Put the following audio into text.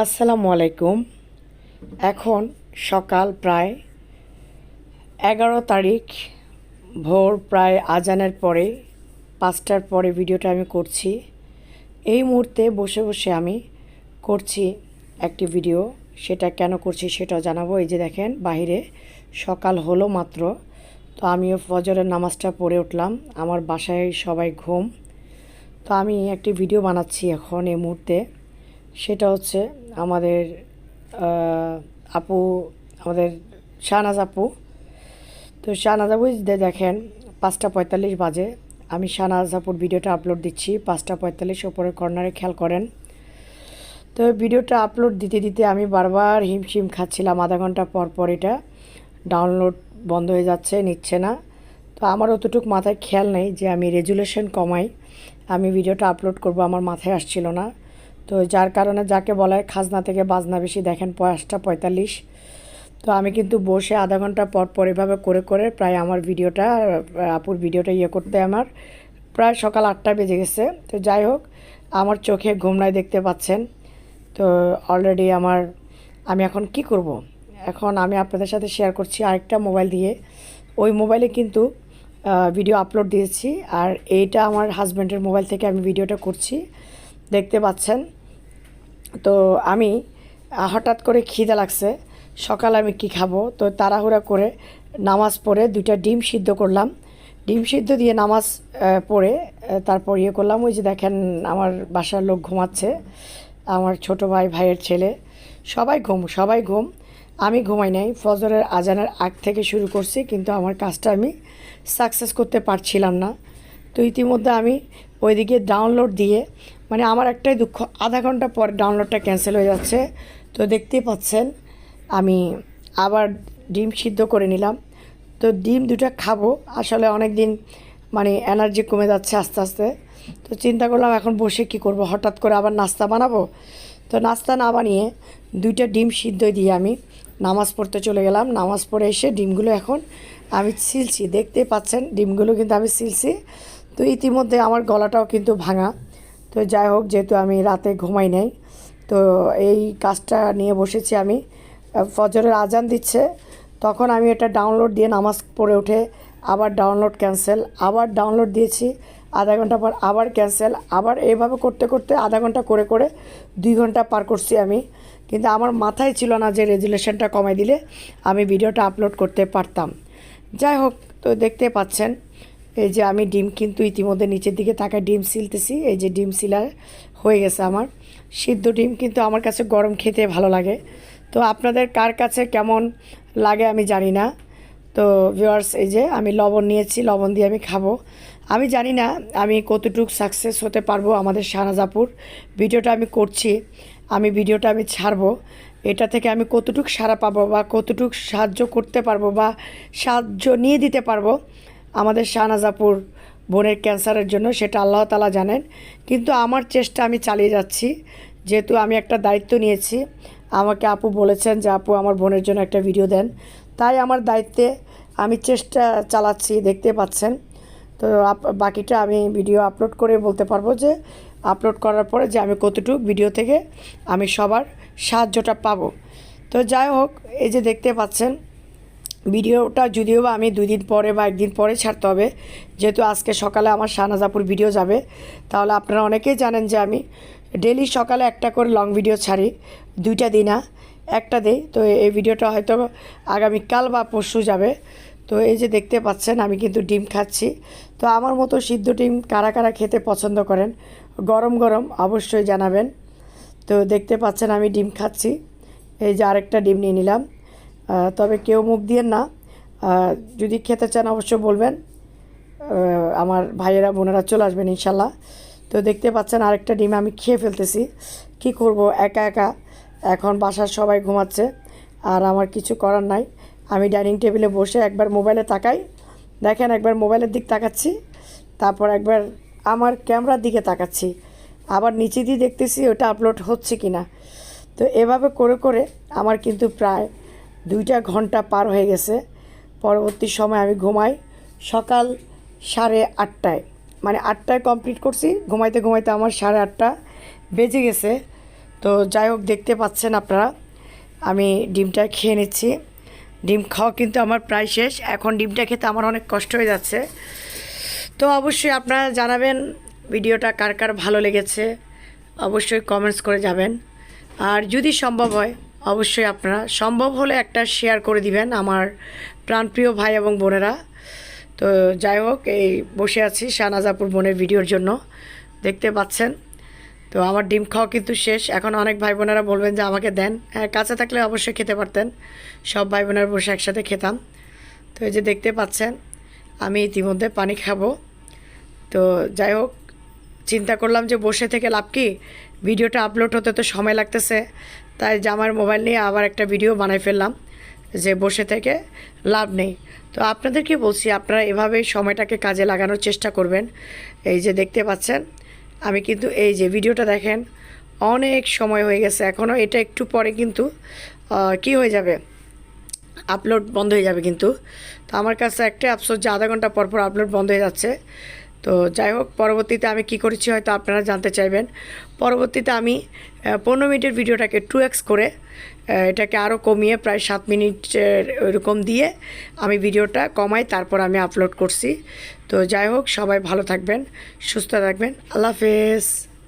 আসসালামু আলাইকুম। এখন সকাল প্রায় 11 তারিখ, ভোর প্রায় আজানের পরে 5টার পরে ভিডিওটা আমি করছি। এই মুহূর্তে বসে বসে আমি করছি একটি ভিডিও। সেটা কেন করছি সেটাও জানাবো। এই যে দেখেন, বাহিরে সকাল হলো মাত্র, তো আমিও ফজরের নামাজটা পড়ে উঠলাম। আমার বাসায় সবাই ঘুম, তো আমি একটি ভিডিও বানাচ্ছি এখন এই মুহূর্তে। সেটা হচ্ছে আমাদের আপু, আমাদের শাহনাজ আপু। তো শাহনাজ আপু দেখেন, 5টা 45 বাজে। আমি শাহনাজ আপুর ভিডিওটা আপলোড দিচ্ছি 5টা 45, ওপরে কর্নারে খেয়াল করেন। তো ভিডিওটা আপলোড দিতে দিতে আমি বারবার হিমশিম খাচ্ছিলাম, আধা ঘন্টা পর পর এটা ডাউনলোড বন্ধ হয়ে যাচ্ছে, নিচ্ছে না। তো আমার অতটুকু মাথায় খেয়াল নেই যে আমি রেজুলেশন কমাই, আমি ভিডিওটা আপলোড করব, আমার মাথায় আসছিল না। তো যার কারণে যাকে বলা হয় খাজনা থেকে বাজনা বেশি, দেখেন 5টা 45। তো আমি কিন্তু বসে আধা ঘন্টা পর পর এভাবে করে করে প্রায় আমার ভিডিওটা, আপুর ভিডিওটা করতে আমার প্রায় সকাল 8টা বেজে গেছে। তো যাই হোক, আমার চোখে ঘুম নাই, দেখতে পাচ্ছেন। তো অলরেডি আমি এখন কি করব, এখন আমি আপনাদের সাথে শেয়ার করছি আরেকটা মোবাইল দিয়ে। ওই মোবাইলে কিন্তু ভিডিও আপলোড দিয়েছি, আর এইটা আমার হাজব্যান্ডের মোবাইল থেকে আমি ভিডিওটা করছি, দেখতে পাচ্ছেন। তো আমি হঠাৎ করে খিদে লাগছে, সকালে আমি কি খাবো, তো তাড়াহুড়া করে নামাজ পড়ে 2টা ডিম সিদ্ধ করলাম। ডিম সিদ্ধ দিয়ে নামাজ পড়ে তারপর করলাম। ওই যে দেখেন, আমার বাসার লোক ঘুমাচ্ছে, আমার ছোট ভাই, ভাইয়ের ছেলে, সবাই ঘুম। আমি ঘুমাই নাই, ফজরের আজানের আগ থেকে শুরু করছি, কিন্তু আমার কাজটা আমি সাকসেস করতে পারছিলাম না। তো ইতিমধ্যে আমি ওইদিকে ডাউনলোড দিয়ে, মানে আমার একটাই দুঃখ, আধা ঘন্টা পর ডাউনলোডটা ক্যান্সেল হয়ে যাচ্ছে। তো দেখতেই পাচ্ছেন, আমি আবার ডিম সিদ্ধ করে নিলাম। তো ডিম 2টা খাবো, আসলে অনেক দিন মানে এনার্জি কমে যাচ্ছে আস্তে আস্তে। তো চিন্তা করলাম এখন বসে কি করব, হঠাৎ করে আবার নাস্তা বানাবো। তো নাস্তা না বানিয়ে 2টা ডিম সিদ্ধ দিয়ে আমি নামাজ পড়তে চলে গেলাম। নামাজ পড়ে এসে ডিমগুলো এখন আমি ছিলছি, দেখতে পাচ্ছেন ডিমগুলো কিন্তু আমি ছিলছি। তো ইতিমধ্যে আমার গলাটাও কিন্তু ভাঙা। তো যাই হোক, যেহেতু আমি রাতে ঘুমাই নাই, তো এই কাজটা নিয়ে বসেছি আমি। ফজরের আজান দিচ্ছে, তখন আমি এটা ডাউনলোড দিয়ে নামাজ পড়ে উঠে আবার ডাউনলোড ক্যান্সেল, আবার ডাউনলোড দিয়েছি, আধা ঘন্টা পর আবার ক্যান্সেল, আবার এইভাবে করতে করতে আধা ঘন্টা করে করে 2 ঘন্টা পার করছি আমি। কিন্তু আমার মাথায় ছিল না যে রেজুলেশনটা কমাই দিলে আমি ভিডিওটা আপলোড করতে পারতাম। যাই হোক, তো দেখতে পাচ্ছেন এই যে আমি ডিম কিন্তু ইতিমধ্যে নিচের দিকে তাকায় ডিম সিলতেছি। এই যে ডিম সিলা হয়ে গেছে আমার। সিদ্ধ ডিম কিন্তু আমার কাছে গরম খেতে ভালো লাগে। তো আপনাদের কার কাছে কেমন লাগে আমি জানি না। তো ভিউয়ার্স, এই যে আমি লবণ নিয়েছি, লবণ দিয়ে আমি খাবো। আমি জানি না আমি কতটুকু সাকসেস হতে পারবো। আমাদের শাহনাজ আপুর ভিডিওটা আমি করছি, ভিডিওটা আমি ছাড়বো, এটা থেকে আমি কতটুকু সাড়া পাবো বা কতটুকু সাহায্য করতে পারবো বা সাহায্য নিয়ে দিতে পারবো আমাদের শাহনাজ আপুর বোনের ক্যান্সারের জন্য, সেটা আল্লাহ তাআলা জানেন। কিন্তু আমার চেষ্টা আমি চালিয়ে যাচ্ছি, যেহেতু আমি একটা দায়িত্ব নিয়েছি। আমাকে আপু বলেছেন যে আপু আমার বোনের জন্য একটা ভিডিও দেন, তাই আমার দায়িত্বে আমি চেষ্টা চালাচ্ছি, দেখতে পাচ্ছেন। তো বাকিটা আমি ভিডিও আপলোড করে বলতে পারবো, যে আপলোড করার পরে যে আমি কতটুকু ভিডিও থেকে আমি সবার সাহায্যটা পাবো। তো যাই হোক, এই যে দেখতে পাচ্ছেন ভিডিওটা, যদিও বা আমি 2 দিন পরে বা 1 দিন পরে ছাড়তে হবে, যেহেতু আজকে সকালে আমার শাহনাজ আপুর ভিডিও যাবে। তাহলে আপনারা অনেকেই জানেন যে আমি ডেলি সকালে একটা করে লং ভিডিও ছাড়ি, 2টা দিই না, একটা দিই। তো এই ভিডিওটা হয়তো আগামীকাল বা পরশু যাবে। তো এই যে দেখতে পাচ্ছেন আমি কিন্তু ডিম খাচ্ছি। তো আমার মতো সিদ্ধ ডিম কারা কারা খেতে পছন্দ করেন গরম গরম অবশ্যই জানাবেন। তো দেখতে পাচ্ছেন আমি ডিম খাচ্ছি, এই যে আরেকটা ডিম নিয়ে নিলাম। তবে কেউ মুখ দিয়েন না, যদি খেতে চান অবশ্যই বলবেন, আমার ভাইয়েরা বোনেরা চলে আসবেন ইনশাল্লাহ। তো দেখতে পাচ্ছেন আরেকটা ডিম আমি খেয়ে ফেলতেছি। কি করব একা একা, এখন বাসার সবাই ঘুমাচ্ছে, আর আমার কিছু করার নাই। আমি ডাইনিং টেবিলে বসে একবার মোবাইলে তাকাই, দেখেন একবার মোবাইলের দিক তাকাচ্ছি, তারপর একবার আমার ক্যামেরার দিকে তাকাচ্ছি, আবার নিচে দিয়ে দেখতেছি ওটা আপলোড হচ্ছে কি না। তো এভাবে করে করে আমার কিন্তু প্রায় 2টা ঘন্টা পার হয়ে গেছে। পরবর্তী সময় আমি ঘুমাই সকাল 8:30, মানে 8টায় কমপ্লিট করছি, ঘুমাইতে ঘুমাইতে আমার 8:30 বেজে গেছে। তো যাই হোক, দেখতে পাচ্ছেন আপনারা আমি ডিমটা খেয়ে নিচ্ছি। ডিম খাওয়া কিন্তু আমার প্রায় শেষ। এখন ডিমটা খেতে আমার অনেক কষ্ট হয়ে যাচ্ছে। তো অবশ্যই আপনারা জানাবেন ভিডিওটা কার কার ভালো লেগেছে, অবশ্যই কমেন্টস করে যাবেন। আর যদি সম্ভব হয় অবশ্যই আপনারা সম্ভব হলে একটা শেয়ার করে দিবেন আমার প্রাণপ্রিয় ভাই এবং বোনেরা। তো যাই হোক, এই বসে আছি শাহনাজাপুর বোনের ভিডিওর জন্য, দেখতে পাচ্ছেন। তো আমার ডিম খাওয়া কিন্তু শেষ। এখন অনেক ভাই বোনেরা বলবেন যে আমাকে দেন। হ্যাঁ, কাছে থাকলে অবশ্যই খেতে পারতেন, সব ভাই বোনেরা বসে একসাথে খেতাম। তো এই যে দেখতে পাচ্ছেন আমি ইতিমধ্যে পানি খাবো। তো যাই হোক, চিন্তা করলাম যে বসে থেকে লাভ কি, ভিডিওটা আপলোড হতে তো সময় লাগতেছে, তাই যে আমার মোবাইল নিয়ে আবার একটা ভিডিও বানাই ফেললাম যে বসে থেকে লাভ নেই। তো আপনাদেরকে বলছি আপনারা এভাবেই সময়টাকে কাজে লাগানোর চেষ্টা করবেন। এই যে দেখতে পাচ্ছেন আমি কিন্তু এই যে ভিডিওটা দেখেন অনেক সময় হয়ে গেছে, এখনও এটা একটু পরে কিন্তু কি হয়ে যাবে, আপলোড বন্ধ হয়ে যাবে। কিন্তু তো আমার কাছে একটা আফসোস যে আধা ঘন্টা পর পর আপলোড বন্ধ হয়ে যাচ্ছে। তো যাই হোক, পরবর্তীতে আমি কি করেছি হয়তো আপনারা জানতে চাইবেন। পরবর্তীতে আমি 15 মিনিটের ভিডিওটাকে 2x করে এটাকে আরও কমিয়ে প্রায় 7 মিনিটের ওইরকম দিয়ে আমি ভিডিওটা কমাই, তারপর আমি আপলোড করছি। তো যাই হোক, সবাই ভালো থাকবেন, সুস্থ থাকবেন, আল্লাহ হাফেজ।